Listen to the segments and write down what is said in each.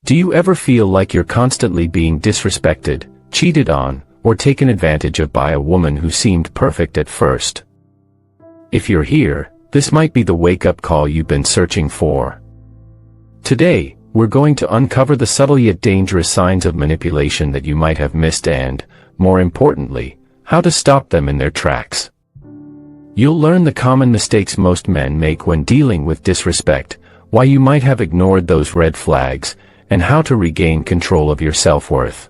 Do you ever feel like you're constantly being disrespected, cheated on, or taken advantage of by a woman who seemed perfect at first? If you're here, this might be the wake-up call you've been searching for. Today, we're going to uncover the subtle yet dangerous signs of manipulation that you might have missed and, more importantly, how to stop them in their tracks. You'll learn the common mistakes most men make when dealing with disrespect, why you might have ignored those red flags, and how to regain control of your self-worth.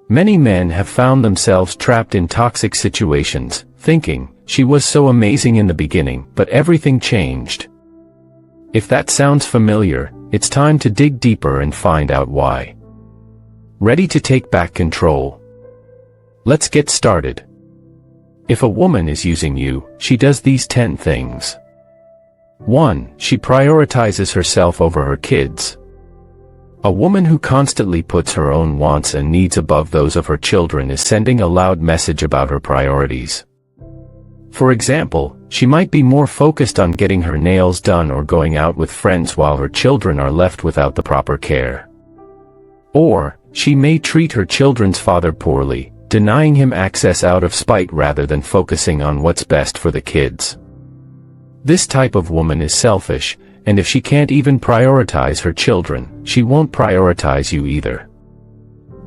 Many men have found themselves trapped in toxic situations, thinking, "She was so amazing in the beginning, but everything changed." If that sounds familiar, it's time to dig deeper and find out why. Ready to take back control? Let's get started. If a woman is using you, she does these 10 things. 1. She prioritizes herself over her kids. A woman who constantly puts her own wants and needs above those of her children is sending a loud message about her priorities. For example, she might be more focused on getting her nails done or going out with friends while her children are left without the proper care. Or, she may treat her children's father poorly, denying him access out of spite rather than focusing on what's best for the kids. This type of woman is selfish, and if she can't even prioritize her children, she won't prioritize you either.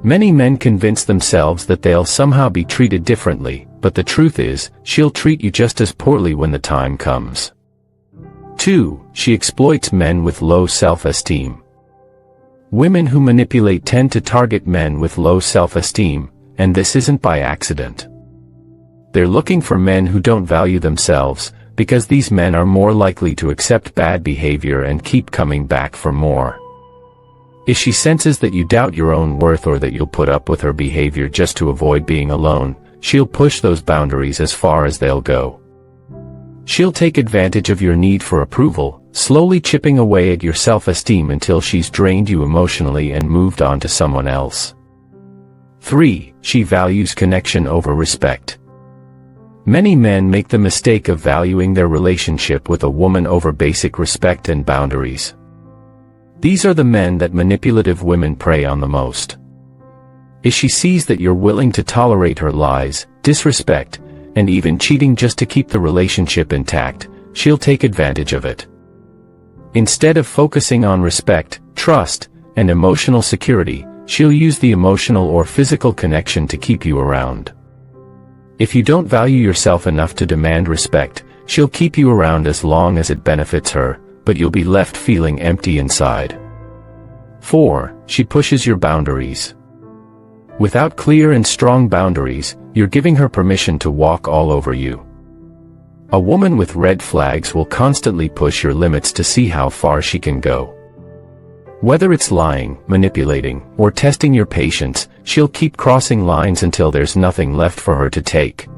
Many men convince themselves that they'll somehow be treated differently, but the truth is, she'll treat you just as poorly when the time comes. 2. She exploits men with low self-esteem. Women who manipulate tend to target men with low self-esteem, and this isn't by accident. They're looking for men who don't value themselves, because these men are more likely to accept bad behavior and keep coming back for more. If she senses that you doubt your own worth or that you'll put up with her behavior just to avoid being alone, she'll push those boundaries as far as they'll go. She'll take advantage of your need for approval, slowly chipping away at your self-esteem until she's drained you emotionally and moved on to someone else. 3. She values connection over respect. Many men make the mistake of valuing their relationship with a woman over basic respect and boundaries. These are the men that manipulative women prey on the most. If she sees that you're willing to tolerate her lies, disrespect, and even cheating just to keep the relationship intact, she'll take advantage of it. Instead of focusing on respect, trust, and emotional security, she'll use the emotional or physical connection to keep you around. If you don't value yourself enough to demand respect, she'll keep you around as long as it benefits her, but you'll be left feeling empty inside. 4. She pushes your boundaries. Without clear and strong boundaries, you're giving her permission to walk all over you. A woman with red flags will constantly push your limits to see how far she can go. Whether it's lying, manipulating, or testing your patience, she'll keep crossing lines until there's nothing left for her to take.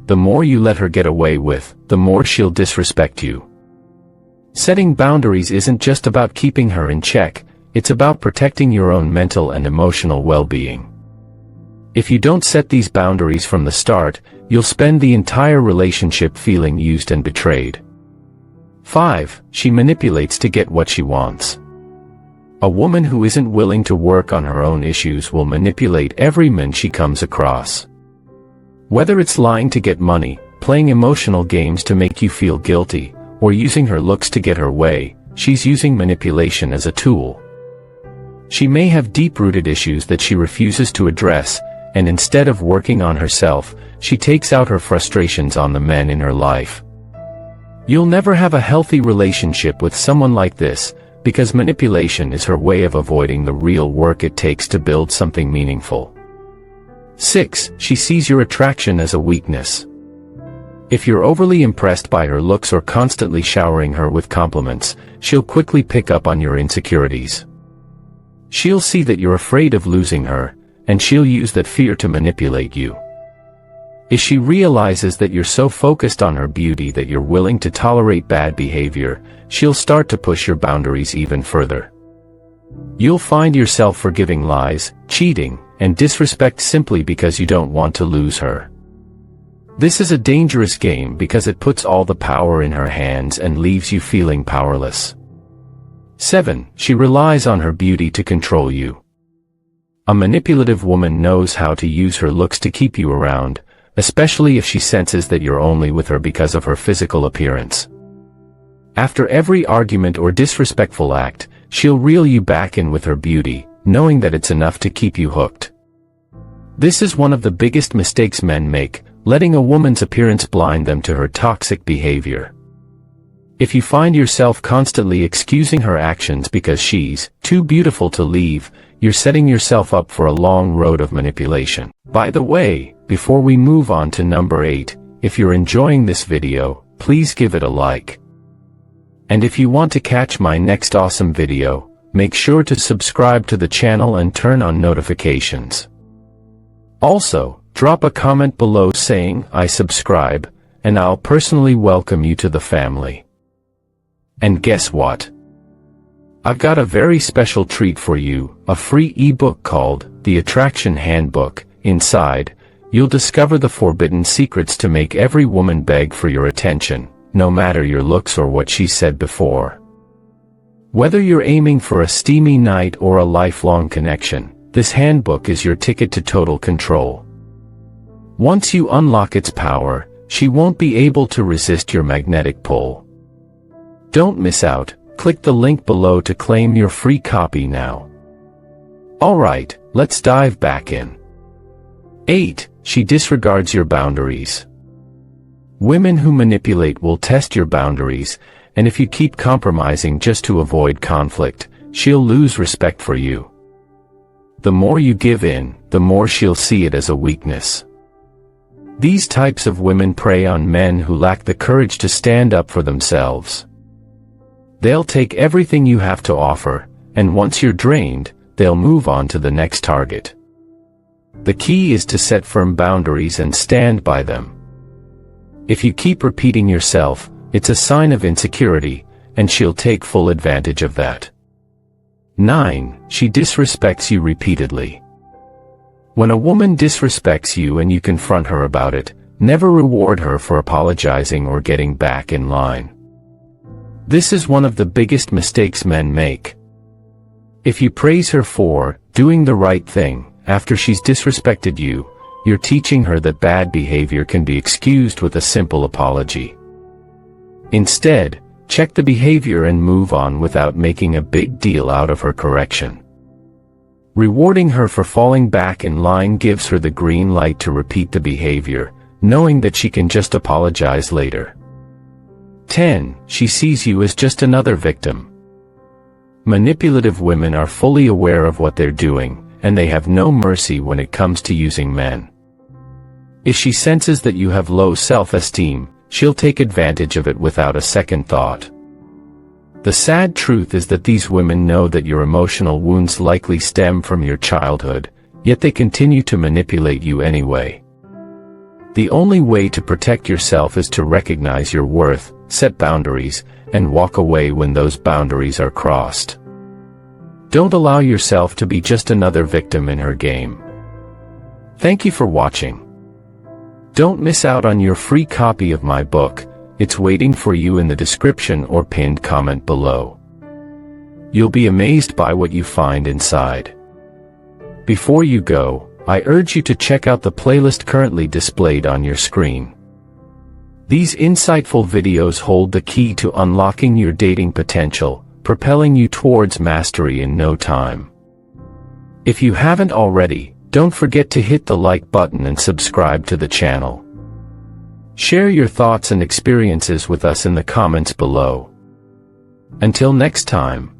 The more you let her get away with, the more she'll disrespect you. Setting boundaries isn't just about keeping her in check, it's about protecting your own mental and emotional well-being. If you don't set these boundaries from the start, you'll spend the entire relationship feeling used and betrayed. 5. She manipulates to get what she wants. A woman who isn't willing to work on her own issues will manipulate every man she comes across. Whether it's lying to get money, playing emotional games to make you feel guilty, or using her looks to get her way, she's using manipulation as a tool. She may have deep-rooted issues that she refuses to address, and instead of working on herself, she takes out her frustrations on the men in her life. You'll never have a healthy relationship with someone like this, because manipulation is her way of avoiding the real work it takes to build something meaningful. 6. She sees your attraction as a weakness. If you're overly impressed by her looks or constantly showering her with compliments, she'll quickly pick up on your insecurities. She'll see that you're afraid of losing her, and she'll use that fear to manipulate you. If she realizes that you're so focused on her beauty that you're willing to tolerate bad behavior, she'll start to push your boundaries even further. You'll find yourself forgiving lies, cheating, and disrespect simply because you don't want to lose her. This is a dangerous game because it puts all the power in her hands and leaves you feeling powerless. 7. She relies on her beauty to control you. A manipulative woman knows how to use her looks to keep you around, especially if she senses that you're only with her because of her physical appearance. After every argument or disrespectful act, she'll reel you back in with her beauty, knowing that it's enough to keep you hooked. This is one of the biggest mistakes men make, letting a woman's appearance blind them to her toxic behavior. If you find yourself constantly excusing her actions because she's too beautiful to leave, you're setting yourself up for a long road of manipulation. By the way, before we move on to number 8, if you're enjoying this video, please give it a like. And if you want to catch my next awesome video, make sure to subscribe to the channel and turn on notifications. Also, drop a comment below saying, "I subscribe," and I'll personally welcome you to the family. And guess what? I've got a very special treat for you, a free ebook called The Attraction Handbook. Inside, you'll discover the forbidden secrets to make every woman beg for your attention, no matter your looks or what she said before. Whether you're aiming for a steamy night or a lifelong connection, this handbook is your ticket to total control. Once you unlock its power, she won't be able to resist your magnetic pull. Don't miss out. Click the link below to claim your free copy now. Alright, let's dive back in. 8. She disregards your boundaries. Women who manipulate will test your boundaries, and if you keep compromising just to avoid conflict, she'll lose respect for you. The more you give in, the more she'll see it as a weakness. These types of women prey on men who lack the courage to stand up for themselves. They'll take everything you have to offer, and once you're drained, they'll move on to the next target. The key is to set firm boundaries and stand by them. If you keep repeating yourself, it's a sign of insecurity, and she'll take full advantage of that. 9. She disrespects you repeatedly. When a woman disrespects you and you confront her about it, never reward her for apologizing or getting back in line. This is one of the biggest mistakes men make. If you praise her for doing the right thing after she's disrespected you, you're teaching her that bad behavior can be excused with a simple apology. Instead, check the behavior and move on without making a big deal out of her correction. Rewarding her for falling back in line gives her the green light to repeat the behavior, knowing that she can just apologize later. 10. She sees you as just another victim. Manipulative women are fully aware of what they're doing, and they have no mercy when it comes to using men. If she senses that you have low self-esteem, she'll take advantage of it without a second thought. The sad truth is that these women know that your emotional wounds likely stem from your childhood, yet they continue to manipulate you anyway. The only way to protect yourself is to recognize your worth, set boundaries, and walk away when those boundaries are crossed. Don't allow yourself to be just another victim in her game. Thank you for watching. Don't miss out on your free copy of my book. It's waiting for you in the description or pinned comment below. You'll be amazed by what you find inside. Before you go, I urge you to check out the playlist currently displayed on your screen. These insightful videos hold the key to unlocking your dating potential, propelling you towards mastery in no time. If you haven't already, don't forget to hit the like button and subscribe to the channel. Share your thoughts and experiences with us in the comments below. Until next time.